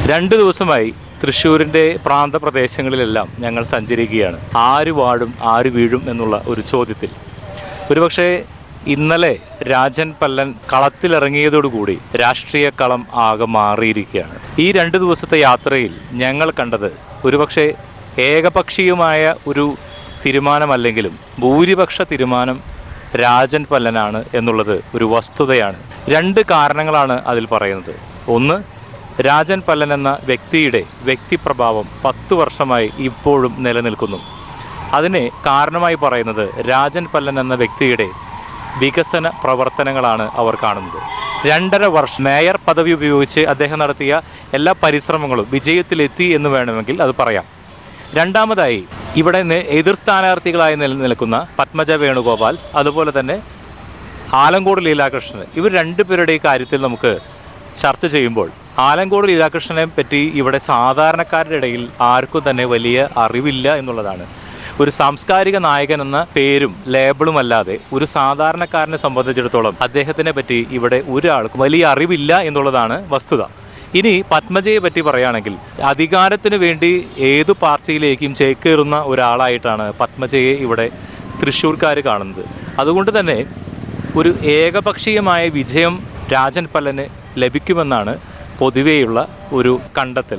2 ദിവസമായി തൃശ്ശൂരിൻ്റെ പ്രാന്തപ്രദേശങ്ങളിലെല്ലാം ഞങ്ങൾ സഞ്ചരിക്കുകയാണ്. ആര് വാഴും ആര് വീഴും എന്നുള്ള ഒരു ചോദ്യത്തിൽ. ഒരുപക്ഷെ ഇന്നലെ രാജൻ പല്ലൻ കളത്തിലിറങ്ങിയതോടുകൂടി രാഷ്ട്രീയ കളം ആകെ മാറിയിരിക്കുകയാണ്. ഈ 2 ദിവസത്തെ യാത്രയിൽ ഞങ്ങൾ കണ്ടത് ഒരുപക്ഷെ ഏകപക്ഷീയമായ ഒരു തീരുമാനമല്ലെങ്കിലും ഭൂരിപക്ഷ തീരുമാനം രാജൻ പല്ലനാണ് എന്നുള്ളത് ഒരു വസ്തുതയാണ്. 2 കാരണങ്ങളാണ് അതിൽ പറയുന്നത്. ഒന്ന്, രാജൻ പല്ലൻ എന്ന വ്യക്തിയുടെ വ്യക്തിപ്രഭാവം 10 വർഷമായി ഇപ്പോഴും നിലനിൽക്കുന്നു. അതിന് കാരണമായി പറയുന്നത് രാജൻ പല്ലൻ എന്ന വ്യക്തിയുടെ വികസന പ്രവർത്തനങ്ങളാണ് അവർ കാണുന്നത്. 2.5 വർഷം മേയർ പദവി ഉപയോഗിച്ച് അദ്ദേഹം നടത്തിയ എല്ലാ പരിശ്രമങ്ങളും വിജയത്തിലെത്തി എന്ന് വേണമെങ്കിൽ അത് പറയാം. രണ്ടാമതായി, ഇവിടെ എതിർ സ്ഥാനാർത്ഥികളായി നിലനിൽക്കുന്ന പത്മജ വേണുഗോപാൽ, അതുപോലെ തന്നെ ആലങ്കോട് ലീലാകൃഷ്ണൻ, ഇവർ 2 പേരുടെ കാര്യത്തിൽ നമുക്ക് ചർച്ച ചെയ്യുമ്പോൾ ആലങ്കോട് ലീലാകൃഷ്ണനെ പറ്റി ഇവിടെ സാധാരണക്കാരുടെ ഇടയിൽ ആർക്കും തന്നെ വലിയ അറിവില്ല എന്നുള്ളതാണ്. ഒരു സാംസ്കാരിക നായകൻ എന്ന പേരും ലേബിളും അല്ലാതെ ഒരു സാധാരണക്കാരനെ സംബന്ധിച്ചിടത്തോളം അദ്ദേഹത്തിനെ പറ്റി ഇവിടെ ഒരാൾക്കും വലിയ അറിവില്ല എന്നുള്ളതാണ് വസ്തുത. ഇനി പത്മജയെ പറ്റി പറയുകയാണെങ്കിൽ അധികാരത്തിന് വേണ്ടി ഏതു പാർട്ടിയിലേക്കും ചേക്കേറുന്ന ഒരാളായിട്ടാണ് പത്മജയെ ഇവിടെ തൃശ്ശൂർക്കാർ കാണുന്നത്. അതുകൊണ്ട് തന്നെ ഒരു ഏകപക്ഷീയമായ വിജയം രാജൻ പല്ലന് ലഭിക്കുമെന്നാണ് പൊതുവെയുള്ള ഒരു കണ്ടെത്തൽ.